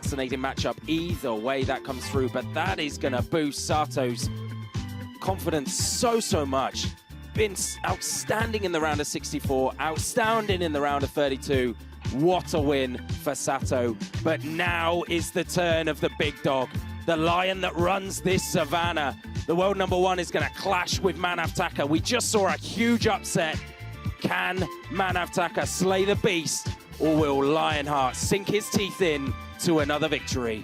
fascinating matchup either way that comes through, but that is going to boost Sato's confidence so much. Been outstanding in the round of 64, outstanding in the round of 32. What a win for Sato. But now is the turn of the big dog, the lion that runs this savannah. The world number one is going to clash with Manav Taka. We just saw a huge upset. Can Manav Taka slay the beast, or will Lionheart sink his teeth in to another victory?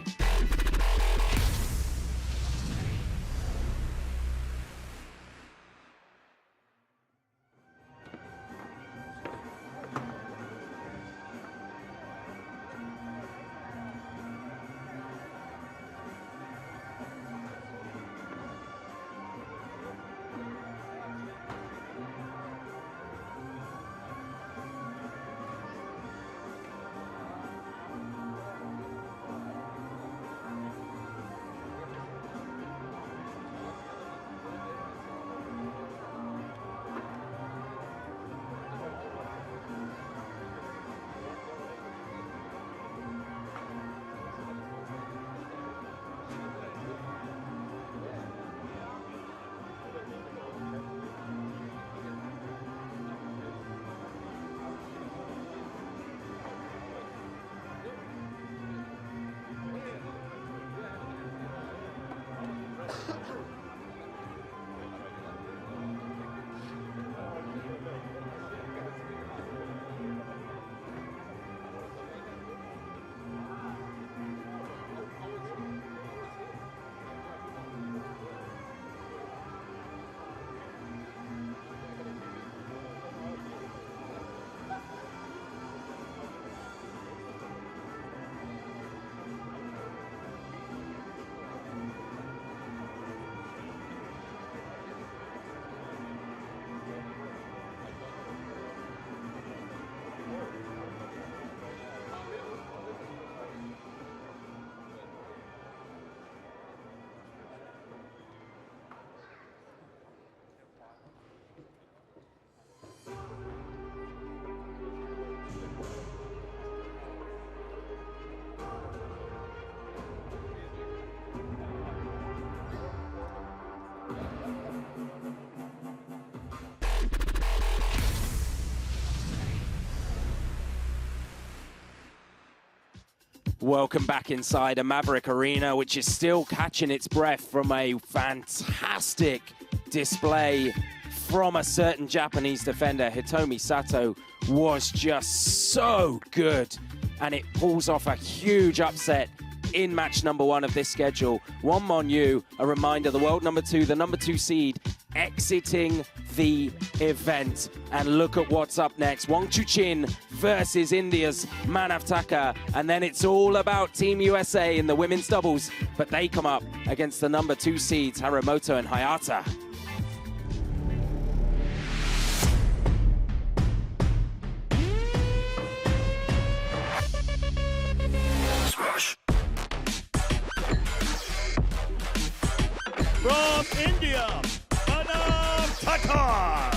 Welcome back inside a Maverick Arena, which is still catching its breath from a fantastic display from a certain Japanese defender. Hitomi Sato was just so good, and it pulls off a huge upset in match number one of this schedule. Won Mon-yu, a reminder, the world number two, the number 2 seed, exiting the event. And look at what's up next. Wang Chuqin versus India's Manav Taka. And then it's all about Team USA in the women's doubles. But they come up against the number 2 seeds, Haramoto and Hayata. From India, Manav Taka.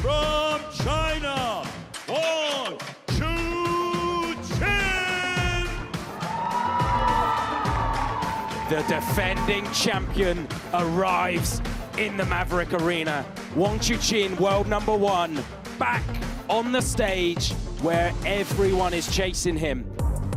From China, Wang Chuqin. The defending champion arrives in the Maverick Arena. Wang Chuqin, world number 1, back on the stage where everyone is chasing him.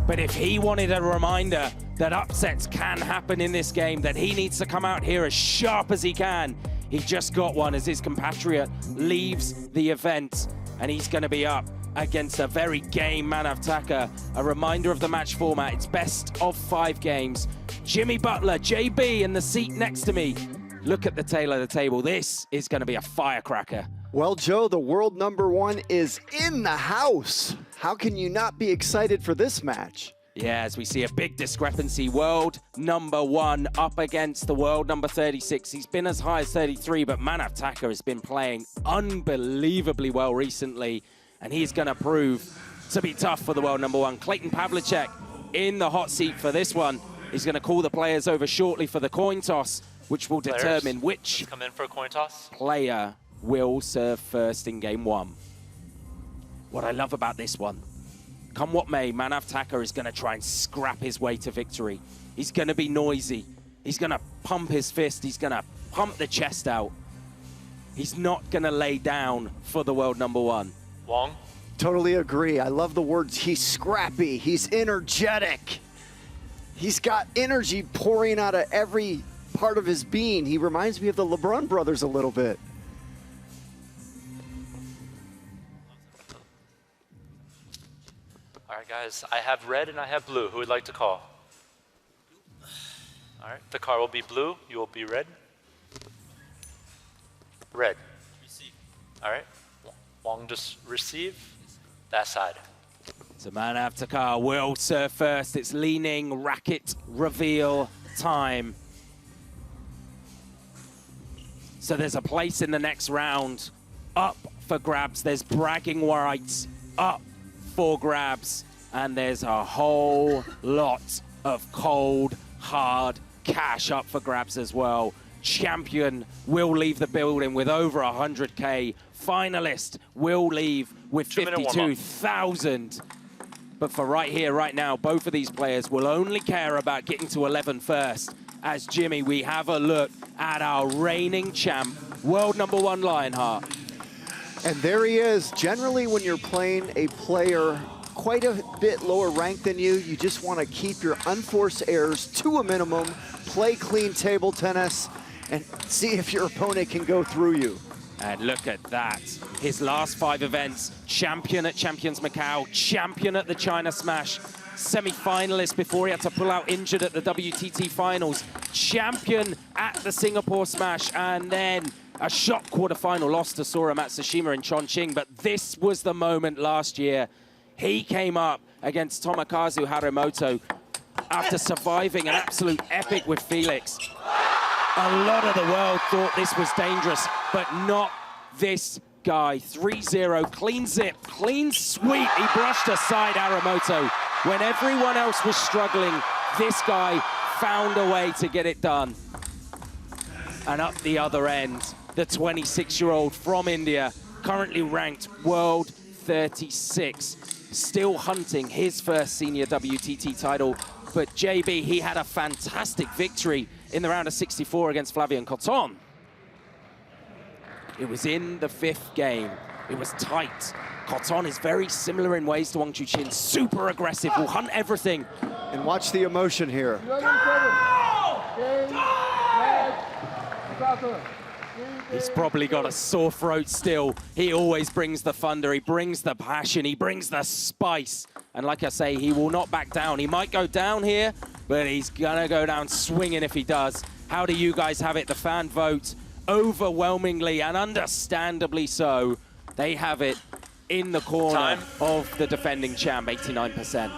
But if he wanted a reminder that upsets can happen in this game, that he needs to come out here as sharp as he can, he just got one as his compatriot leaves the event, and he's going to be up against a very game Manav Taka. A reminder of the match format, it's best of 5 games. Jimmy Butler, JB in the seat next to me. Look at the tail of the table. This is going to be a firecracker. Well, Joe, the world number 1 is in the house. How can you not be excited for this match? Yeah, as we see a big discrepancy. World number 1 up against the world number 36. He's been as high as 33, but Manav Taka has been playing unbelievably well recently, and he's going to prove to be tough for the world number 1. Clayton Pavlicek in the hot seat for this one. He's going to call the players over shortly for the coin toss, which will determine which come in for a coin toss. Player will serve first in game one. What I love about this one, come what may, Manav Thakur is going to try and scrap his way to victory. He's going to be noisy. He's going to pump his fist. He's going to pump the chest out. He's not going to lay down for the world number one. Wong? Totally agree. I love the words. He's scrappy. He's energetic. He's got energy pouring out of every part of his being. He reminds me of the LeBron brothers a little bit. All right, guys, I have red and I have blue. Who would like to call? All right, the card will be blue. You will be red. Red. Receive. All right. Wong just receive. That side. So Manav Thakur will serve first. It's leaning racket reveal time. So there's a place in the next round up for grabs. There's bragging rights up for grabs. And there's a whole lot of cold, hard cash up for grabs as well. Champion will leave the building with over 100K. Finalist will leave with 52,000. But for right here, right now, both of these players will only care about getting to 11 first. As Jimmy, we have a look at our reigning champ, world number one Lionheart. And there he is. Generally, when you're playing a player quite a bit lower ranked than you, you just want to keep your unforced errors to a minimum, play clean table tennis, and see if your opponent can go through you. And look at that. His last 5 events, champion at Champions Macau, champion at the China Smash, semi-finalist before he had to pull out injured at the WTT finals, champion at the Singapore Smash, and then a shock quarterfinal loss to Sora Matsushima in Chongqing. But this was the moment last year. He came up against Tomokazu Harimoto after surviving an absolute epic with Felix. A lot of the world thought this was dangerous, but not this guy. 3-0, clean zip, clean sweep. He brushed aside Harimoto. When everyone else was struggling, this guy found a way to get it done. And up the other end, the 26-year-old from India, currently ranked world 36, still hunting his first senior WTT title. But JB, he had a fantastic victory in the round of 64 against Flavien Coton. It was in the 5th game. It was tight. Coton is very similar in ways to Wang Chuqin, super aggressive, will hunt everything. And watch the emotion here. He's probably got a sore throat still. He always brings the thunder, he brings the passion, he brings the spice. And like I say, he will not back down. He might go down here, but he's gonna go down swinging if he does. How do you guys have it? The fan vote, overwhelmingly and understandably so, they have it in the corner of the defending champ, 89%.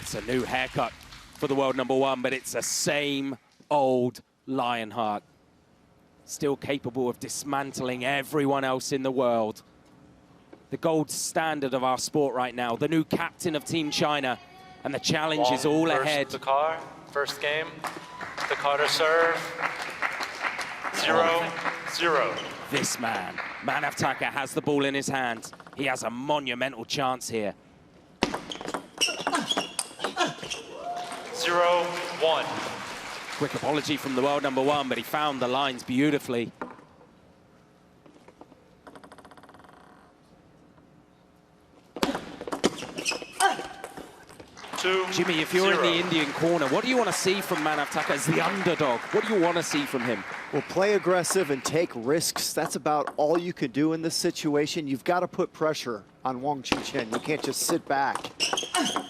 It's a new haircut for the world number one, but it's the same old Lionheart. Still capable of dismantling everyone else in the world. The gold standard of our sport right now, the new captain of Team China, and the challenge is all ahead. Dakar, first game, Dakar to serve, 0-0. This man, Manav Thakur, has the ball in his hand. He has a monumental chance here. 0-1. Quick apology from the world number one, but he found the lines beautifully. Jimmy, if you're in the Indian corner, what do you want to see from Manav Thakur as the underdog? What do you want to see from him? Well, play aggressive and take risks. That's about all you can do in this situation. You've got to put pressure on Wang Chuqin. You can't just sit back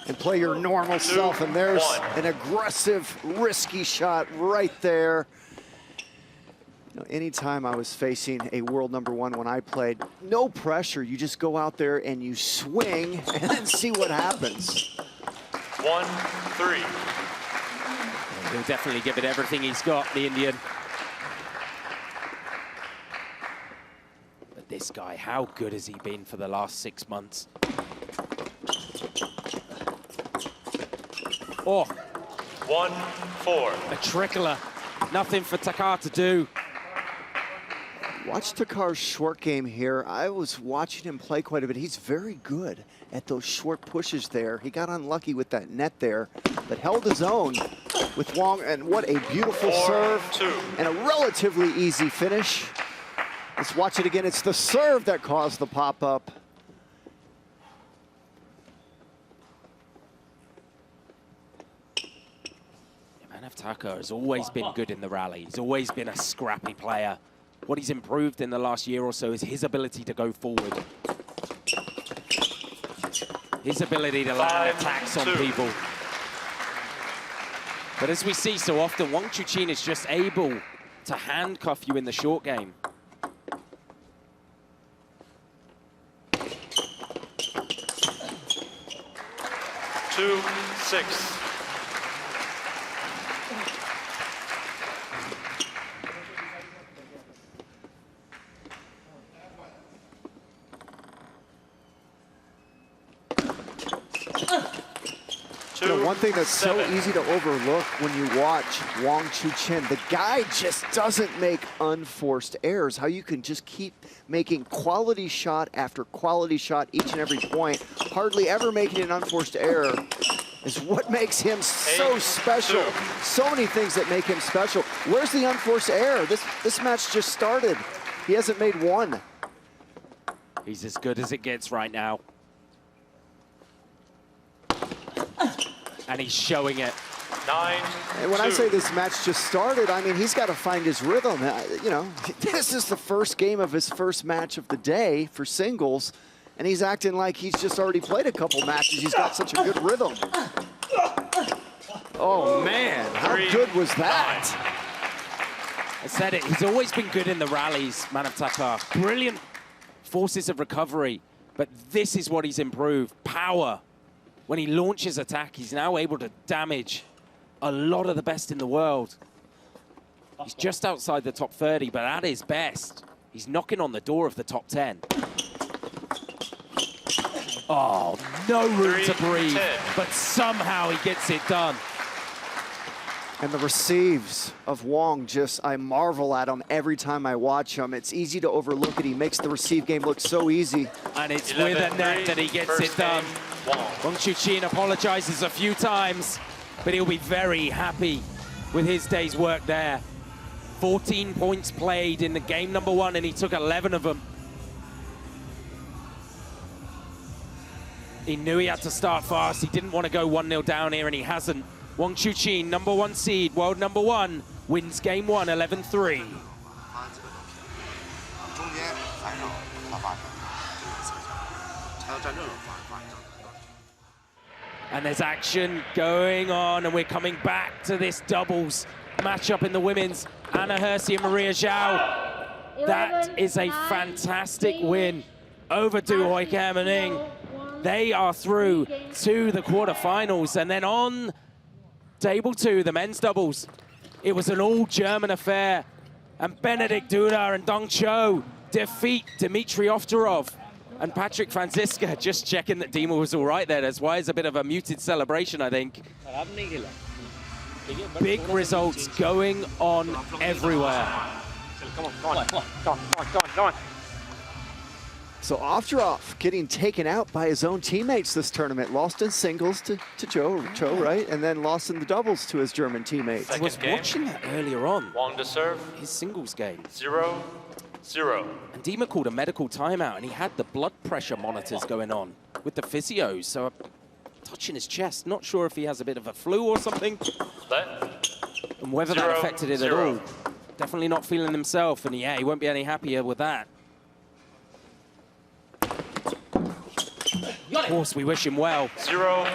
and play your normal self. And there's an aggressive, risky shot right there. You know, anytime I was facing a world number one when I played, no pressure. You just go out there and you swing and then see what happens. 1-3. He'll definitely give it everything he's got, the Indian. this guy. How good has he been for the last 6 months? Oh. 1-4. A trickler. Nothing for Takar to do. Watch Takar's short game here. I was watching him play quite a bit. He's very good at those short pushes there. He got unlucky with that net there, but held his own with Wong, and what a beautiful serve and a relatively easy finish. Let's watch it again. It's the serve that caused the pop-up. Manav Takar has always been good in the rally. He's always been a scrappy player. What he's improved in the last year or so is his ability to go forward. His ability to land attacks on people. But as we see so often, Wong Chuqin is just able to handcuff you in the short game. Two, 6. You know, one thing that's so easy to overlook when you watch Wong Chuqin, the guy just doesn't make unforced errors. How you can just keep making quality shot after quality shot each and every point, hardly ever making an unforced error, is what makes him so special. So many things that make him special. Where's the unforced error? This match just started. He hasn't made one. He's as good as it gets right now. And he's showing it. 9-2. And when I say this match just started, I mean, he's got to find his rhythm. You know, this is the first game of his first match of the day for singles, and he's acting like he's just already played a couple matches. He's got such a good rhythm. Oh, man, how good was that? I said it, he's always been good in the rallies, Manav Takar. Brilliant forces of recovery, but this is what he's improved, power. When he launches attack, he's now able to damage a lot of the best in the world. He's just outside the top 30, but at his best, he's knocking on the door of the top 10. Oh, no room to breathe, but somehow he gets it done. And the receives of Wong, just, I marvel at him every time I watch him. It's easy to overlook it. He makes the receive game look so easy. And it's with a net that he gets it done. Wong Chuqin apologizes a few times, but he'll be very happy with his day's work there. 14 points played in the game number 1, and he took 11 of them. He knew he had to start fast. He didn't want to go 1-0 down here, and he hasn't. Wong Chuqin, number 1 seed, world number 1, wins game 1, 11-3. And there's action going on, and we're coming back to this doubles matchup in the women's. Anna Hersey and Maria Zhao. That is a fantastic win over Du Hoi Kim and Ing. They are through to the quarterfinals, and then on table 2, the men's doubles. It was an all-German affair, and Benedikt Duda and Dong Cho defeat Dmitry Ovtcharov. And Patrick Franziska just checking that Dima was all right there. That's why it's a bit of a muted celebration, I think. Big results going on everywhere. Go on. So Ovtcharov getting taken out by his own teammates this tournament. Lost in singles to Cho, right? And then lost in the doubles to his German teammates. I was watching that earlier on. Wong to serve. His singles game. 0-0. And Dima called a medical timeout, and he had the blood pressure monitors going on with the physios. So touching his chest, not sure if he has a bit of a flu or something. And whether that affected it at all. Definitely not feeling himself, and yeah, he won't be any happier with that. Of course, we wish him well. 0-1.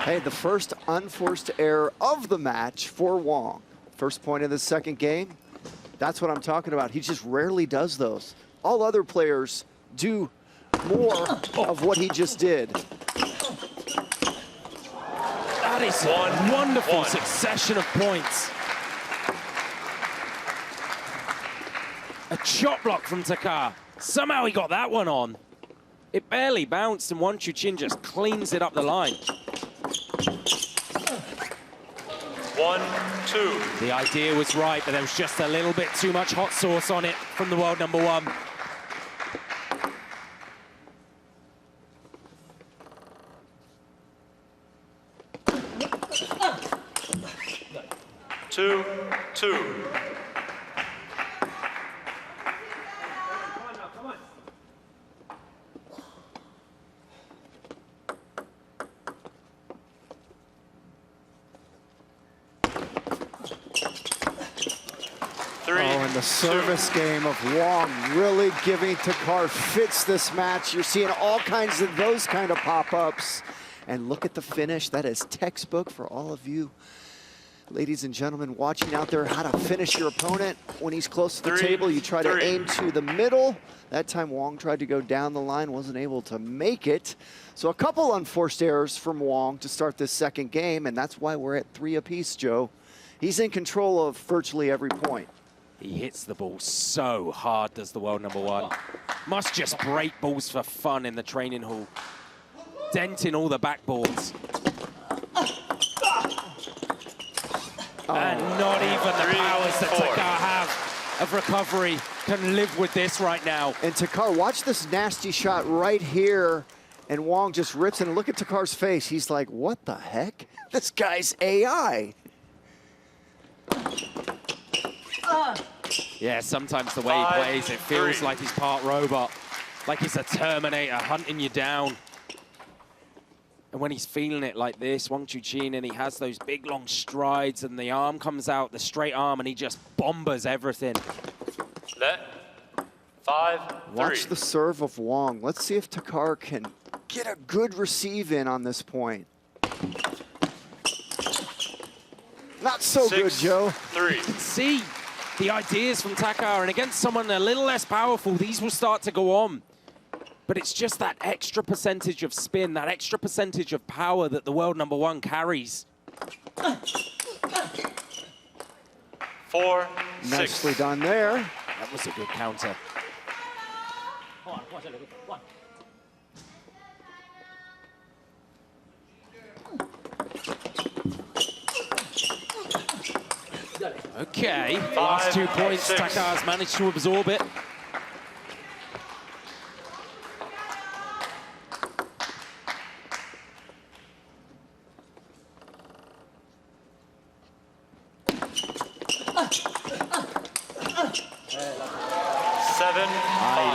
Hey, the first unforced error of the match for Wong. First point of the second game. That's what I'm talking about. He just rarely does those. All other players do more of what he just did. That is a wonderful succession of points. A chop block from Takar. Somehow he got that one on. It barely bounced, and Wang Chuqin just cleans it up the line. 1-2. The idea was right, but there was just a little bit too much hot sauce on it from the world number one. Two. 3. And the service game of Wang really giving Takar fits this match. You're seeing all kinds of those kind of pop-ups. And look at the finish. That is textbook for all of you, ladies and gentlemen, watching out there, how to finish your opponent. When he's close to the table, you try to aim to the middle. That time Wang tried to go down the line, wasn't able to make it. So a couple unforced errors from Wang to start this second game, and that's why we're at 3 apiece, Joe. He's in control of virtually every point. He hits the ball so hard, does the world number one. Must just break balls for fun in the training hall. Denting all the backboards. And not even the powers that Takar have of recovery can live with this right now. And Takar, watch this nasty shot right here. And Wang just rips it. And look at Takar's face. He's like, what the heck? This guy's AI. Yeah, sometimes the way he plays, it feels like he's part robot. Like he's a Terminator hunting you down. And when he's feeling it like this, Wang Chuqin, and he has those big long strides and the arm comes out, the straight arm, and he just bombers everything. Let. 5-3. Watch the serve of Wang. Let's see if Takar can get a good receive in on this point. Not so good, Joe. 3. See the ideas from Takar, and against someone a little less powerful, these will start to go on. But it's just that extra percentage of spin, that extra percentage of power that the world number one carries. 4-6. Nicely done there. That was a good counter. Okay, last 2 points, Takar's managed to absorb it.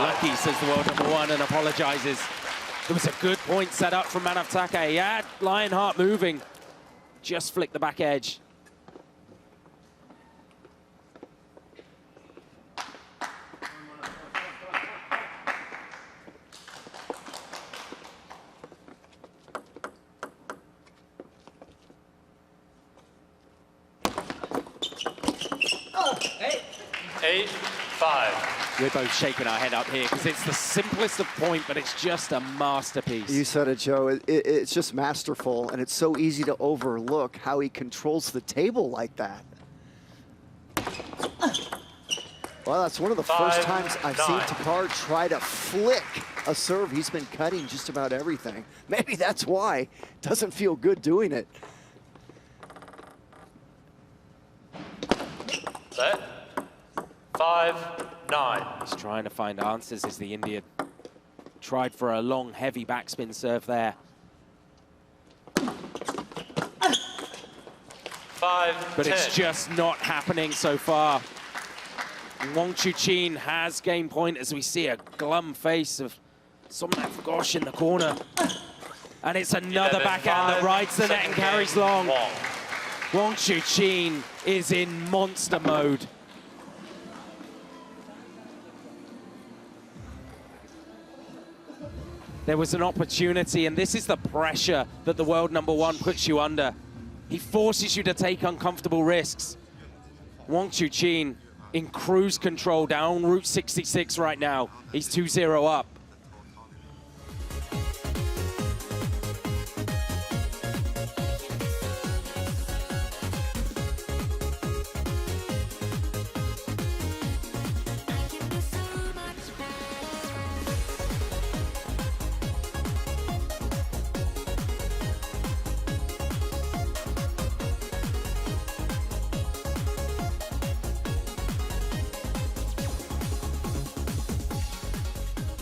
Lucky, says the world number one, and apologizes. It was a good point set up from Manav Take. He had Lionheart moving. Just flicked the back edge. Eight, 5. We're both shaking our head up here because it's the simplest of point, but it's just a masterpiece. You said it, Joe. It's just masterful, and it's so easy to overlook how he controls the table like that. Well, that's one of the first times I've seen Takar try to flick a serve. He's been cutting just about everything. Maybe that's why it doesn't feel good doing it. Set. 5-9. He's trying to find answers as the Indian. Tried for a long, heavy backspin serve there. 5-10. But it's just not happening so far. Wang Chuqin has game point as we see a glum face of Somnath Ghosh in the corner. And it's another backhand that rides the net and carries long. Wang Chuqin is in monster mode. There was an opportunity, and this is the pressure that the world number one puts you under. He forces you to take uncomfortable risks. Wang Chuqin in cruise control down Route 66 right now. He's 2-0 up.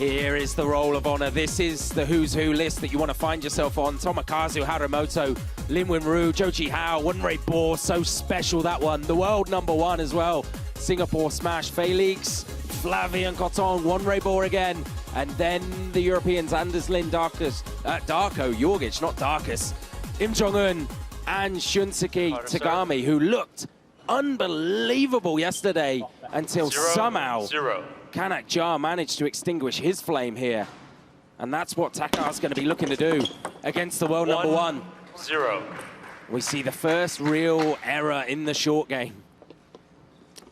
Here is the roll of honor. This is the who's who list that you want to find yourself on. Tomokazu Haramoto, Lin Wenru, Joji Hao, Wonrei Bo, so special that one. The world #1 as well. Singapore smash, Felix, Flavian Coton, Wonrei Bo again. And then the Europeans, Anders Lind, Darko, Jorgic, not Darkus, Im Jong-un, and Shunsuke Tagami, who looked unbelievable yesterday until somehow Kanak Jar managed to extinguish his flame here. And that's what Takar's going to be looking to do against the world #1. 0. We see the first real error in the short game.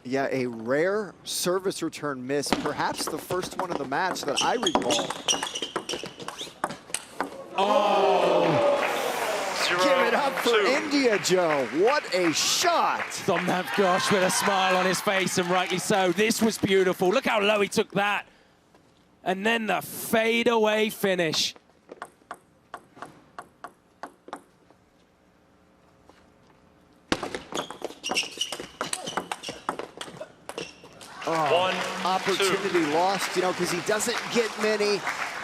Yeah, a rare service return miss, perhaps the first one of the match that I recall. Oh! Give it up for India, Joe. What a shot. Somnath Ghosh with a smile on his face, and rightly so. This was beautiful. Look how low he took that. And then the fadeaway finish. Oh, opportunity lost, you know, because he doesn't get many.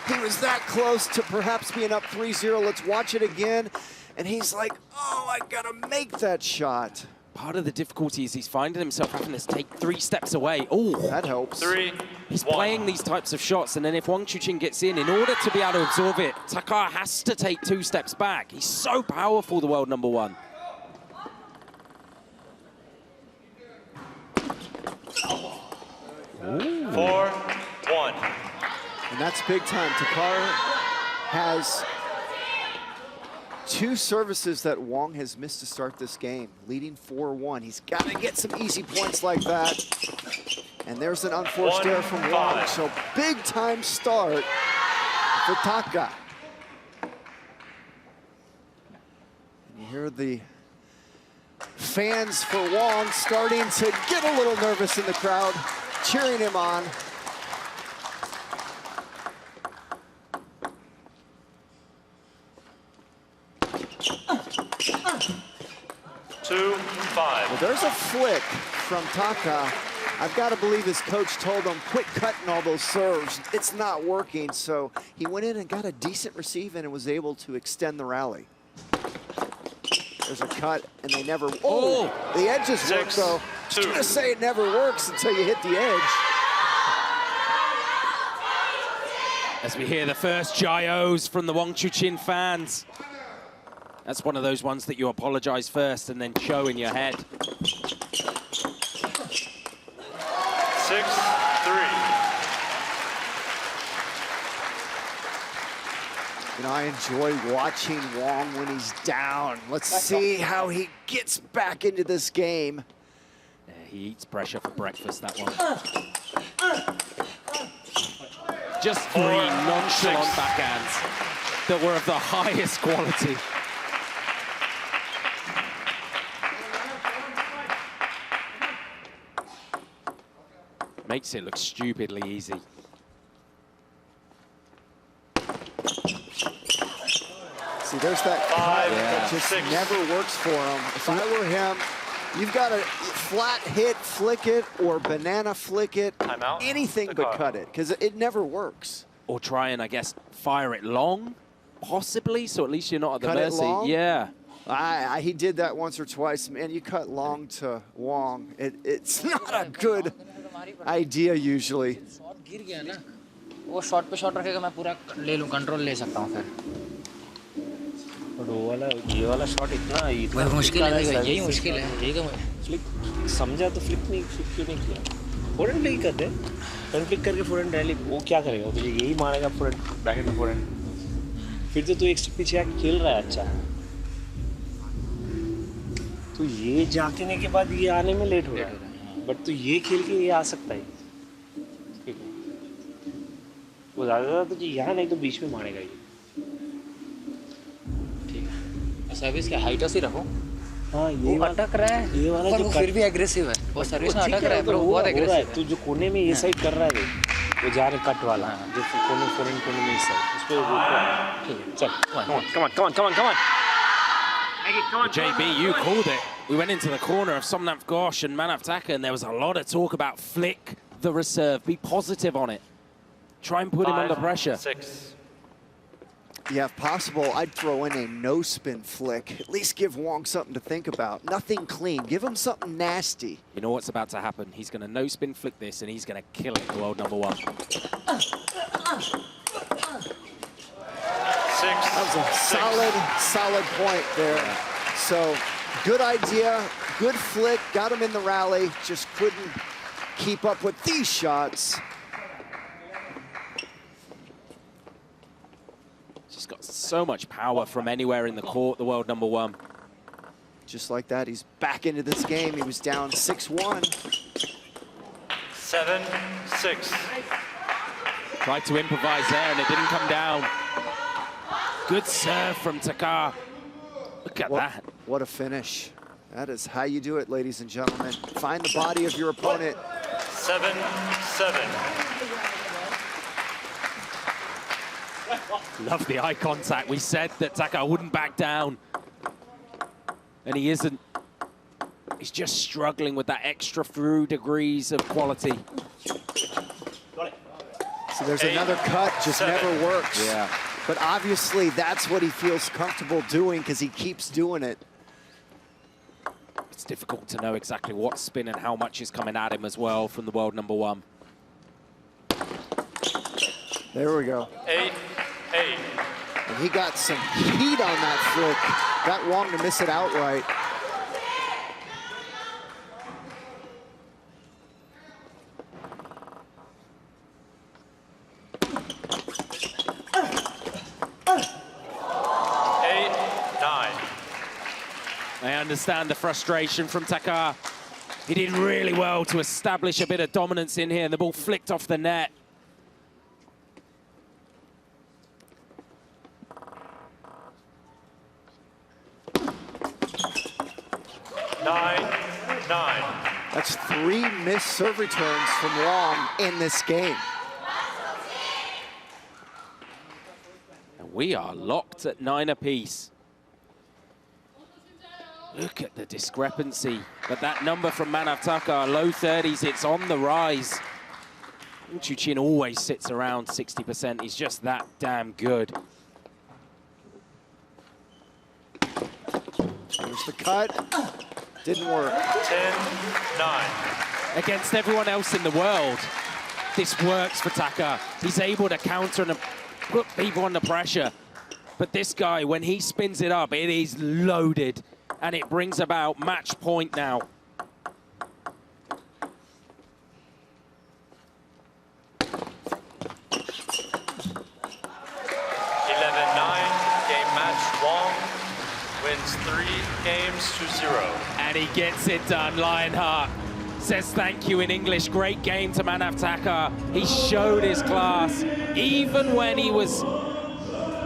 He was that close to perhaps being up 3-0. Let's watch it again. And he's like, oh, I gotta make that shot. Part of the difficulty is he's finding himself having to take 3 steps away. Oh, that helps. 3. He's playing these types of shots, and then if Wang Chuqin gets in order to be able to absorb it, Takar has to take 2 steps back. He's so powerful, the world #1. Ooh. 4-1. And that's big time. Takar has 2 services that Wang has missed to start this game, leading 4-1. He's got to get some easy points like that. And there's an unforced error from Wang. So big time start for Taka. And you hear the fans for Wang starting to get a little nervous in the crowd, cheering him on. Well, there's a flick from Taka. I've got to believe his coach told him, quit cutting all those serves. It's not working. So he went in and got a decent receive and was able to extend the rally. There's a cut, and they never... Oh, the edges work, though. I was going to say it never works until you hit the edge. As we hear the first Jayos from the Wang Chuqin fans. That's one of those ones that you apologize first and then show in your head. 6-3. You know, I enjoy watching Wang when he's down. Let's see how he gets back into this game. Yeah, he eats pressure for breakfast, that one. Just 3 nonchalant backhands that were of the highest quality. Makes it look stupidly easy. See, there's that cut that just never works for him. If I were him, you've got to flat hit, flick it, or banana flick it. Timeout. Anything but cut it, because it never works. Or try and, I guess, fire it long, possibly, so at least you're not at the Cut it mercy. long? Yeah. He did that once or twice. Man, you cut long to Wang. It's not a good idea usually. Shot गिर गया ना, वो shot पे shot रखेगा, मैं पूरा ले लूँ, कंट्रोल ले सकता हूँ फिर। वो वाला ये वाला शॉट इतना मुश्किल है, यही मुश्किल है, यही तो फ्लिक समझा तो फ्लिक क्यों नहीं किया? फोरहैंड प्ले कर दे, फ्रंट फ्लिक करके फोरहैंड रैली, वो क्या करेगा? तुझे यही मारेगा फोरहैंड, बैकहैंड में फोरहैंड। फिर तो तू एक स्टेप पीछे आके खेल रहा है अच्छा। तो ये जाने के बाद ये आने में लेट हो रहा है, बट तो ये खेल के ये आ सकता है। वो ज़्यादा तुझे यहाँ नहीं तो बीच में मारेगा ये। ठीक है, सर्विस के हाइट से रखो। हाँ, ये अटक रहा है, ये वाला जो फिर भी एग्रेसिव है। वो सर्विस में अटक रहा है, पर वो बहुत एग्रेसिव है। तू जो कोने में ये साइड कर रहा है, वो जा रहा है कट वाला, जो कोने फोरहैंड कोने में इस साइड, उस पे ठीक है, चल, come on. JB, you called it. We went into the corner of Somnath Ghosh and Manav Taka, and there was a lot of talk about flick the reserve. Be positive on it. Try and put him under pressure. 6. Yeah, if possible, I'd throw in a no-spin flick. At least give Wong something to think about. Nothing clean. Give him something nasty. You know what's about to happen? He's going to no-spin flick this, and he's going to kill it, the world number 1. 6. That was a solid point there. Yeah. So, good idea, good flick, got him in the rally, just couldn't keep up with these shots. Just got so much power from anywhere in the court, the world number 1. Just like that, he's back into this game. He was down 6-1. 7-6. Tried to improvise there, and it didn't come down. Good serve from Taka. Look at that. What a finish. That is how you do it, ladies and gentlemen. Find the body of your opponent. 7-7. Love the eye contact. We said that Taka wouldn't back down. And he isn't. He's just struggling with that extra few degrees of quality. So there's another cut, just 7. never works. Yeah. But obviously that's what he feels comfortable doing because he keeps doing it. It's difficult to know exactly what spin and how much is coming at him as well from the world number 1. There we go. 8-8. And he got some heat on that flick. Got Wong to miss it outright. I understand the frustration from Taka. He did really well to establish a bit of dominance in here, and the ball flicked off the net. Nine. That's 3 missed serve returns from Wong in this game. And we are locked at 9 apiece. Look at the discrepancy. But that number from Manav Taka, low 30s, it's on the rise. Wong Chuqin always sits around 60%. He's just that damn good. Here's the cut. Didn't work. 10-9. Against everyone else in the world, this works for Taka. He's able to counter and put people under pressure. But this guy, when he spins it up, it is loaded. And it brings about match point now. 11-9. Game match. Wong wins 3 games to 0. And he gets it done. Lionheart says thank you in English. Great game to Manav Taka. He showed his class, even when he was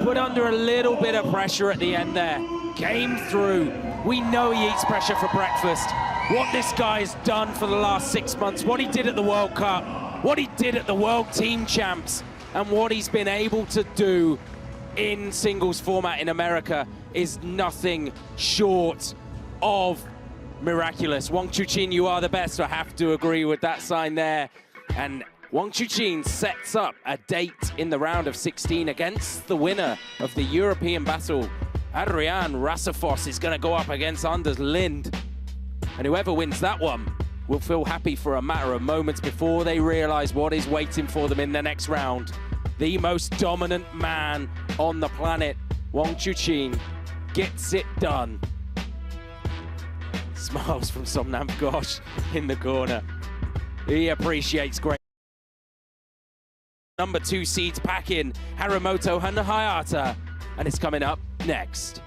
put under a little bit of pressure at the end there. Came through. We know he eats pressure for breakfast. What this guy has done for the last 6 months, what he did at the World Cup, what he did at the World Team Champs, and what he's been able to do in singles format in America is nothing short of miraculous. Wong Chuqin, you are the best. I have to agree with that sign there. And Wong Chuqin sets up a date in the round of 16 against the winner of the European battle. Adrian Rasafos is going to go up against Anders Lind. And whoever wins that one will feel happy for a matter of moments before they realize what is waiting for them in the next round. The most dominant man on the planet, Wong Chuqin, gets it done. Smiles from Somnam Ghosh in the corner. He appreciates great. Number 2 seeds pack in Haramoto Hanahayata, and it's coming up next.